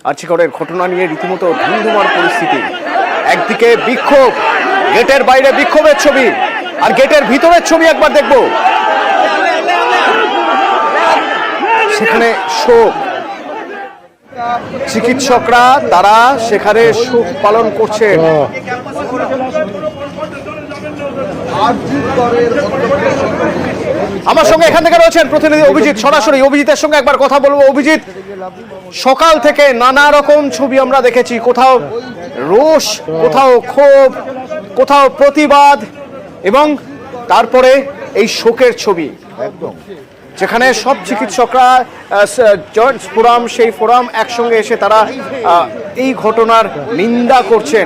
আর্চিকরের ঘটনা নিয়ে রীতিমতো ধুমধুমার পরিস্থিতি। একদিকে বিক্ষোভ, গেটের বাইরে বিক্ষোভের ছবি, আর গেটের ভিতরের ছবি একবার দেখব। সেখানে শোক, চিকিৎসকরা তারা সেখানে শোক পালন করছেন। আমার সঙ্গে এখান থেকে রয়েছেন প্রতিনিধি অভিজিৎ, সরাসরি অভিজিতের সঙ্গে একবার কথা বলবো। অভিজিৎ, সকাল থেকে নানা রকম ছবি আমরা দেখেছি, কোথাও রোষ, কোথাও ক্ষোভ, কোথাও প্রতিবাদ, এবং তারপরে এই শোকের ছবি, একদম যেখানে সব চিকিৎসকরা জয়েন্টস ফোরাম, সেই ফোরাম একসঙ্গে এসে তারা এই ঘটনার নিন্দা করছেন।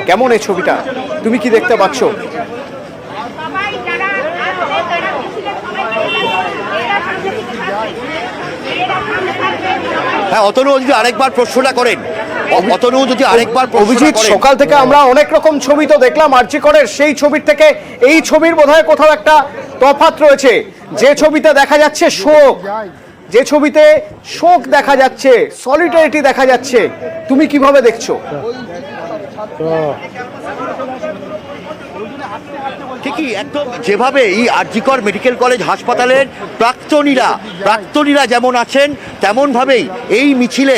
কেমন এই ছবিটা, তুমি কি দেখতে পাচ্ছ? হ্যাঁ, অতনু যদি আরেকবার প্রশ্নটা করেন, অতনু যদি আরেকবার অভিজিৎ, সকাল থেকে আমরা অনেক রকম ছবি তো দেখলাম আর্চিকরের, সেই ছবির থেকে এই ছবির বোধহয় কোথাও একটা তফাৎ রয়েছে। যে ছবিতে দেখা যাচ্ছে শোক, যে ছবিতে শোক দেখা যাচ্ছে, সলিডারিটি দেখা যাচ্ছে, তুমি কিভাবে দেখছো? ঠিকই, একদম যেভাবে এই আরজিকর মেডিকেল কলেজ হাসপাতালের প্রাক্তনীরা যেমন আছেন, তেমনভাবেই এই মিছিলে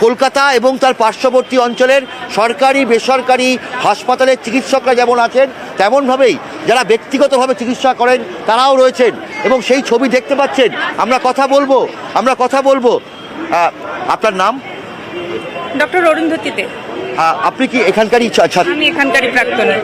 কলকাতা এবং তার পার্শ্ববর্তী অঞ্চলের সরকারি বেসরকারি হাসপাতালের চিকিৎসকরা যেমন আছেন, তেমনভাবেই যারা ব্যক্তিগতভাবে চিকিৎসা করেন তারাও রয়েছেন, এবং সেই ছবি দেখতে পাচ্ছেন। আমরা কথা বলবো। আপনার নাম? ডক্টর অরুন্ধতী দে। আপনি কি এখানকারই ছাত্র? আমি এখানকারই প্রাক্তনী।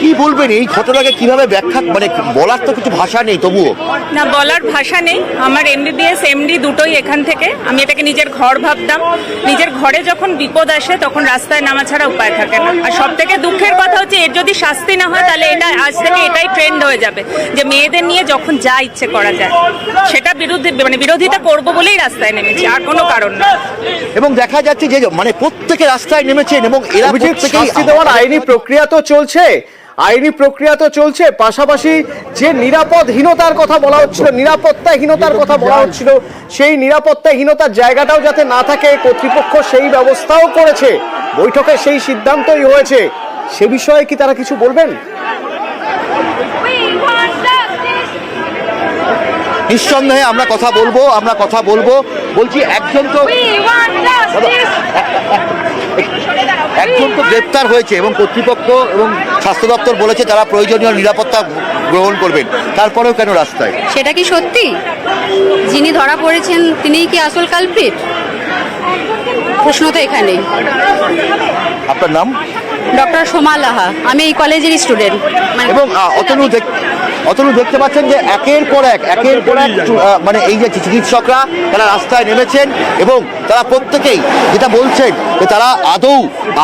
কি বলবেন এই ঘটনাকে, কিভাবে ব্যাখ্যা, মানে বলার তো কিছু ভাষা নেই, তবুও না, বলার ভাষা নেই। আমার এমবিবিএস এমডি দুটোই এখান থেকে। আমি এটাকে নিজের ঘর ভাবতাম। নিজের ঘরে যখন বিপদ আসে তখন রাস্তায় নামা ছাড়া উপায় থাকে না। আর সব থেকে দুঃখের কথা হচ্ছে, এর যদি শাস্তি না হয় তাহলে এটা আজ থেকে এটাই ট্রেন্ড হয়ে যাবে যে মেয়েদের নিয়ে যখন যা ইচ্ছে করা যায়, সেটা বিরোধিতা করবো বলেই রাস্তায় নেমেছি, আর কোনো কারণ না। এবং দেখা যাচ্ছে যে মানে প্রত্যেকে রাস্তায় নেমেছেন, এবং এরা শাস্তি দেওয়ার আইনি প্রক্রিয়া তো চলছে, পাশাপাশি যে নিরাপদহীনতার কথা বলা হচ্ছিল, নিরাপত্তাহীনতার কথা বলা হচ্ছিল, সেই নিরাপত্তাহীনতার জায়গাটাও যাতে না থাকে, কর্তৃপক্ষ সেই ব্যবস্থাও করেছে। বৈঠকে সেই সিদ্ধান্তই হয়েছে। সে বিষয়ে কি তারা কিছু বলবেন? নিঃসন্দেহে আমরা কথা বলবো। বলছি, একজন তো গ্রেপ্তার হয়েছে, এবং কর্তৃপক্ষ এবং স্বাস্থ্য দপ্তর বলেছে তারা প্রয়োজনীয় নিরাপত্তা গ্রহণ করবেন, তারপরেও কেন রাস্তায়? সেটা কি সত্যি? যিনি ধরা পড়েছেন তিনিই কি আসল কালপ্রিট? প্রশ্ন তো এখানেই। আপনার নাম? ডক্টর সোমা লাহা, আমি এই কলেজের স্টুডেন্ট। এবং অতনু দেখতে পাচ্ছেন যে একের পর এক মানে এই যে চিকিৎসকরা তারা রাস্তায় নেমেছেন, এবং তারা প্রত্যেকেই যেটা বলছেন যে তারা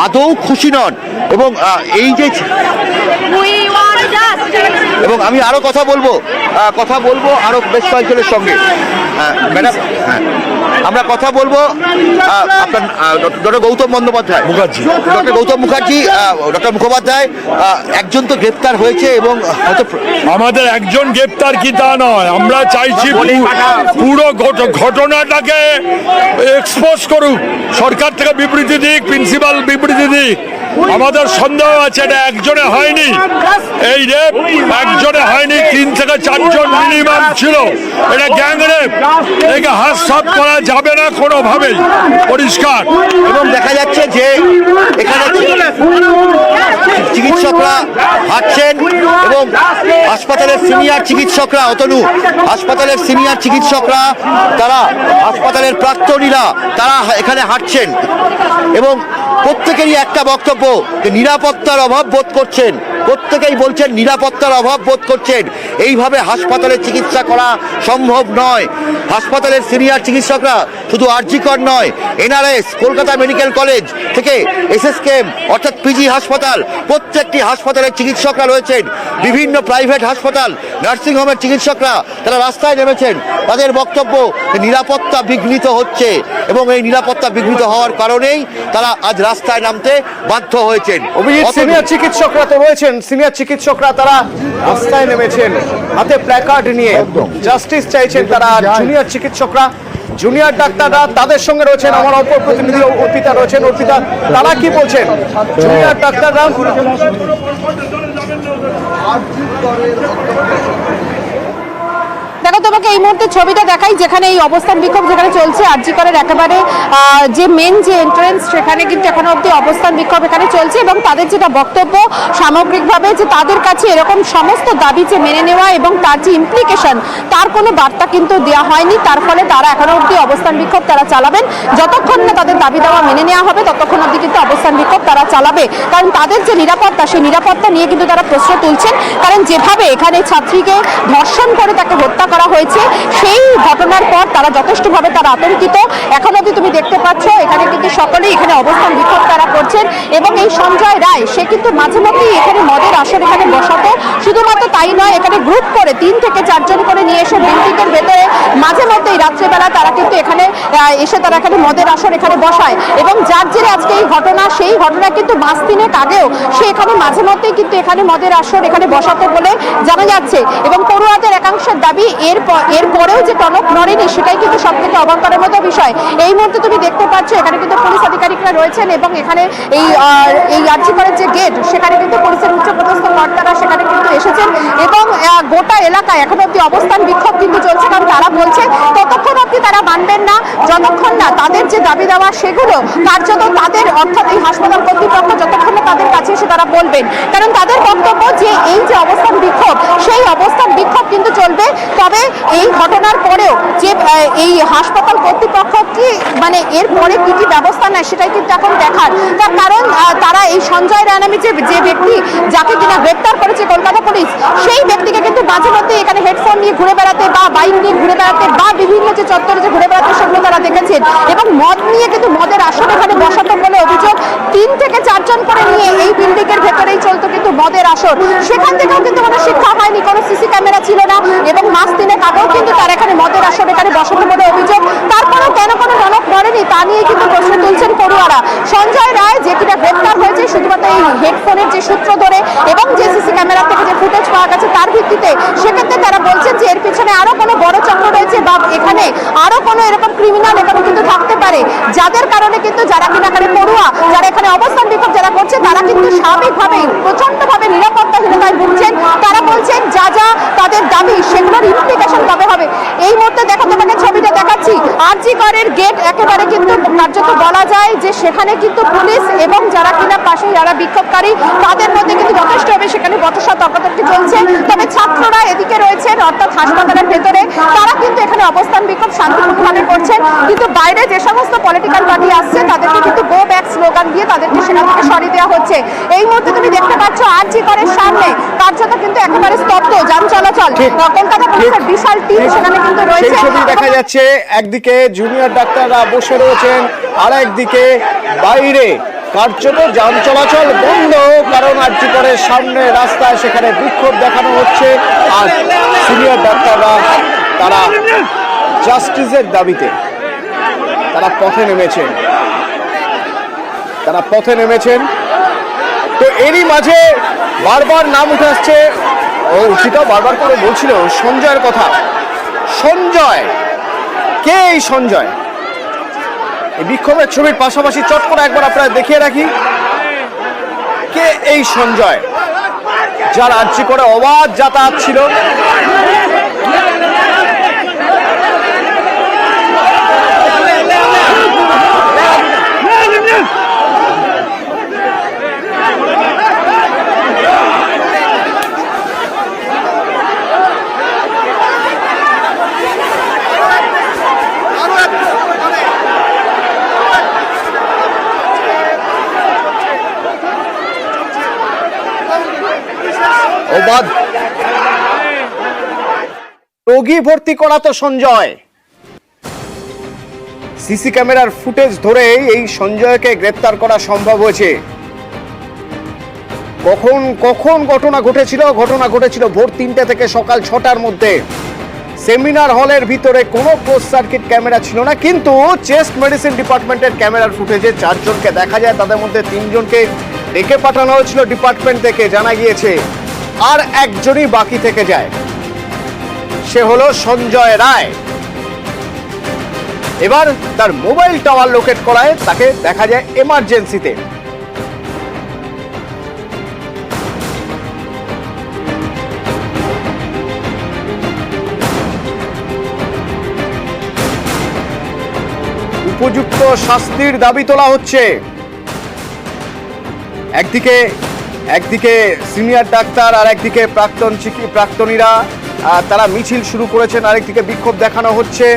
আদৌ খুশি নন, এবং এই যে এবং আমি আরো কথা বলবো আরো বেশ কয়েকজনের সঙ্গে। ম্যাডাম, হ্যাঁ, আমরা কথা বলবো। আপনার ডক্টর গৌতম মুখার্জি, ডক্টর মুখোপাধ্যায়, একজন তো গ্রেপ্তার হয়েছে, এবং হয়তো আমাদের একজন গ্রেপ্তার কি তা নয়, আমরা চাইছি পুরো ঘটনাটাকে এক্সপোজ করুক, সরকার থেকে বিবৃতি দিক, প্রিন্সিপাল বিবৃতি দিক। আমাদের সন্দেহ আছে এটা একজনে হয়নি, এই রেপ একজনে হয়নি, 3 থেকে 4 জন মিনিমাম ছিল। এটা গ্যাং রেপ, একে হাত সাফ করা যাবে না কোনোভাবেই, পরিষ্কার। এবং দেখা যাচ্ছে যে এখানে চিকিৎসকরা হাঁটছেন, এবং হাসপাতালের সিনিয়র চিকিৎসকরা, হাসপাতালের সিনিয়র চিকিৎসকরা, তারা হাসপাতালের প্রাক্তনীরা, তারা এখানে হাঁটছেন, এবং প্রত্যেকেরই একটা বক্তব্য যে নিরাপত্তার অভাব বোধ করছেন। প্রত্যেকেই বলছেন নিরাপত্তার অভাব বোধ করছেন। এইভাবে হাসপাতালে চিকিৎসা করা সম্ভব নয়। হাসপাতালের সিনিয়র চিকিৎসকরা শুধু আরজিকর নয়, এনআরএস, কলকাতা মেডিকেল কলেজ থেকে এসএসকেএম অর্থাৎ পিজি হাসপাতাল, প্রত্যেকটি হাসপাতালের চিকিৎসকরা রয়েছেন। বিভিন্ন প্রাইভেট হাসপাতাল, নার্সিংহোমের চিকিৎসকরা তারা রাস্তায় নেমেছেন। তাদের বক্তব্য নিরাপত্তা বিঘ্নিত হচ্ছে, এবং এই নিরাপত্তা বিঘ্নিত হওয়ার কারণেই তারা আজ রাস্তায় নামতে বাধ্য হয়েছেন। সিনিয়র চিকিৎসকরা তো রয়েছেন, সিনিয়র চিকিৎসকরা তারা রাস্তায় নেমেছেন, হাতে প্ল্যাকার্ড নিয়ে জাস্টিস চাইছেন তারা। জুনিয়র চিকিৎসকরা জুনিয়র ডাক্তাররা তাদের সঙ্গে রয়েছেন আমার অপর প্রতিনিধি অর্পিতা রয়েছেন। অর্পিতা, তারা কি বলছেন? জুনিয়র ডাক্তাররা দেখো, তোমাকে এই মুহূর্তে ছবিটা দেখাই যেখানে এই অবস্থান বিক্ষোভ যেখানে চলছে আরজি করের একেবারে যে মেন যে এন্ট্রেন্স, সেখানে কিন্তু এখনো অব্দি অবস্থান বিক্ষোভ এখানে চলছে এবং তাদের যেটা বক্তব্য সামগ্রিকভাবে যে তাদের কাছে এরকম সমস্ত দাবি যে মেনে নেওয়া এবং তার যে ইমপ্লিকেশন তার কোনো বার্তা কিন্তু দেওয়া হয়নি। তার ফলে তারা এখনো অব্দি অবস্থান বিক্ষোভ তারা চালাবেন। যতক্ষণ না তাদের দাবি দেওয়া মেনে নেওয়া হবে ততক্ষণ অব্দি কিন্তু অবস্থান বিক্ষোভ তারা চালাবে। কারণ তাদের যে নিরাপত্তা, সেই নিরাপত্তা নিয়ে কিন্তু তারা প্রশ্ন তুলছেন। কারণ যেভাবে এখানে ছাত্রীকে ধর্ষণ করে তাকে হত্যা করা হয়েছে, সেই ঘটনার পর তারা যথেষ্টভাবে তারা আতঙ্কিত। এখন অবধি তুমি দেখতে পাচ্ছ এখানে কিন্তু সকলেই এখানে অবস্থান বিক্ষোভ তারা করছেন এবং এই সঞ্জয় রায় সে কিন্তু মাঝে মধ্যেই এখানে মদের আসর এখানে বসাতো। শুধুমাত্র তাই নয়, এখানে গ্রুপ করে 3 থেকে 4 জন করে নিয়ে এসে বিল্ডিংয়ের ভেতরে মাঝে মধ্যেই রাত্রেবেলা তারা কিন্তু এখানে এসে তারা এখানে মদের আসর এখানে বসায় এবং যার জেরে আজকে এই ঘটনা, সেই ঘটনা কিন্তু 5 দিনের আগেও সে এখানে মাঝে মধ্যেই কিন্তু এখানে মদের আসর এখানে বসাতো বলে জানা যাচ্ছে। এবং পড়ুয়াদের একাংশের দাবি এর পরেও যে টনক নড়েনি, সেটাই কিন্তু সব থেকে অবাক করার মতো বিষয়। এই মুহূর্তে তুমি দেখতে পাচ্ছ এখানে কিন্তু পুলিশ আধিকারিকরা রয়েছেন এবং এখানে এই আরজি করের যে গেট, সেখানে কিন্তু পুলিশের উচ্চপদস্থ কর্তারা সেখানে কিন্তু এসেছেন এবং গোটা এলাকায় এখন অব্দি অবস্থান বিক্ষোভ কিন্তু চলছে। কারণ তারা বলছে ততক্ষণ অব্দি তারা মানবেন না যতক্ষণ না তাদের যে দাবি দেওয়া সেগুলো কার্যত তাদের, অর্থাৎ এই হাসপাতাল কর্তৃপক্ষ যতক্ষণ না তাদের কাছে এসে তারা বলবেন। কারণ তাদের বক্তব্য যে এই যে অবস্থান বিক্ষোভ, সেই অবস্থান বিক্ষোভ কিন্তু চলবে। তবে এই ঘটনার পরেও যে এই হাসপাতাল কর্তৃপক্ষ কি মানে এর পরে কি কি ব্যবস্থা নেয় সেটাই কিন্তু এখন দেখার। তার কারণ তারা এই সঞ্জয় রায় নামে যে ব্যক্তি যাকে কিনা গ্রেপ্তার করেছে কলকাতা পুলিশ, সেই ব্যক্তিকে কিন্তু মাঝে মধ্যে এখানে হেডফোন নিয়ে ঘুরে বেড়াতে বা বাইক নিয়ে ঘুরে বেড়াতে বা বিভিন্ন যে চত্বরে যে ঘুরে বেড়াতে, সেগুলো তারা দেখেছেন। এবং মদ নিয়ে কিন্তু মদের আসর এখানে বসাতো বলে অভিযোগ। 3 থেকে 4 জন করে নিয়ে এই বিল্ডিং এর ভেতরেই চলতো কিন্তু মদের আসর। সেখান থেকেও কিন্তু কোনো শিক্ষা হয়নি, কোনো সিসি ক্যামেরা ছিল না এবং মাস 3 আগেও কিন্তু তারা এখানে মদের আসর এখানে বসাতো বলে অভিযোগ। তারপরেও কেন কোনো টনক নড়েনি তা নিয়ে কিন্তু প্রশ্ন তুলছেন পড়ুয়ারা। সঞ্জয় রায় যে কিনা গ্রেপ্তার হয়েছে শুধুমাত্র এই হেডফোনের যে সূত্র ধরে এবং যে সিসি ক্যামেরা থেকে যে ফুটেজ পাওয়া গেছে তার ভিত্তিতে, সেক্ষেত্রে তারা বলছেন যে এর পিছনে আরো কোনো বড় চক্র রয়েছে বা এখানে আরো কোনো এরকম ক্রিমিনাল এখানে কিন্তু থাকতে পারে, যাদের কারণে কিন্তু যারা কিনা এখানে পড়ুয়া, যারা এখানে অবস্থান বিক্ষোভ যারা করছে, তারা কিন্তু স্বাভাবিকভাবে প্রচন্ডভাবে নিরাপত্তাহীনতায় ভুগছেন। তারা বলছেন যা যা তাদের দাবি সেগুলোর ইমপ্লিকেশন কবে হবে। এই মুহূর্তে দেখো, তোমাকে ছবিটা দেখাচ্ছি, আরজি করের গেট একেবারে কিন্তু কার্যত বলা যায় যে সেখানে কিন্তু পুলিশ এবং যারা কিনা পাশে যারা বিক্ষোভকারী তাদের মধ্যে কিন্তু যথেষ্ট হবে সেখানে বচসা তর্কাতর্কি চলছে। তবে ছাত্ররা এদিকে রয়েছেন, অর্থাৎ হাসপাতালের ভেতরে, তারা কিন্তু এখানে অবস্থান বিক্ষোভ শান্তিপূর্ণভাবে করছেন। কিন্তু বাইরে যে সমস্ত পলিটিক্যাল পার্টি আসছে তাদেরকে কিন্তু গো ব্যাক স্লোগান দিয়ে তাদেরকে সেখান থেকে সরিয়ে দেওয়া হচ্ছে। এই মুহূর্তে তুমি দেখতে পাচ্ছ আরজি করের সামনে কার্যত কিন্তু একেবারে স্তব্ধ যান চলাচল। কলকাতা পুলিশের বিশাল টিম সেখানে কিন্তু রয়েছে। ছবি দেখা যাচ্ছে, একদিকে জুনিয়র ডাক্তাররা বসে রয়েছেন, আর একদিকে বাইরে কার্যত যান চলাচল বন্ধ। কারণ আরজি করের সামনে রাস্তায় সেখানে বিক্ষোভ দেখানো হচ্ছে আর সিনিয়র ডাক্তাররা তারা জাস্টিসের দাবিতে তারা পথে নেমেছেন। তো এরই মাঝে বারবার নাম উঠে আসছে, সেটাও বারবার করে বলছিল সঞ্জয়ের কথা। সঞ্জয় কে? এই সঞ্জয়, এই বিক্ষোভের ছবির পাশাপাশি চট করে একবার আপনারা দেখিয়ে রাখি, কে এই সঞ্জয় যার আরজি করে অবাধ যাতায়াত ছিল। রোগী ভর্তি করা তো সঞ্জয়, সিসি ক্যামেরার ফুটেজ ধরে এই সঞ্জয়কে গ্রেপ্তার করা সম্ভব হয়েছে। কখন ঘটনা ঘটেছিল ভোর 3টে থেকে সকাল 6টার মধ্যে। সেমিনার হলের ভিতরে কোনো ক্লোজ সার্কিট ক্যামেরা ছিল না, কিন্তু চেস্ট মেডিসিন ডিপার্টমেন্টের ক্যামেরার ফুটেজে 4 জনকে দেখা যায়। তাদের মধ্যে 3 জনকে ডেকে পাঠানো হয়েছিল ডিপার্টমেন্ট থেকে, জানা গিয়েছে। আর একজনই বাকি থেকে যায়, সে হলো সঞ্জয় রায়। এবার তার মোবাইল টাওয়ার লোকেট করায় তাকে দেখা যায় এমার্জেন্সিতে। উপযুক্ত শাস্তির দাবি তোলা হচ্ছে। একদিকে সিনিয়র ডাক্তার আর একদিকে প্রাক্তনীরা তারা মিছিল শুরু করেছেন, আরেকদিকে বিক্ষোভ দেখানো হচ্ছে।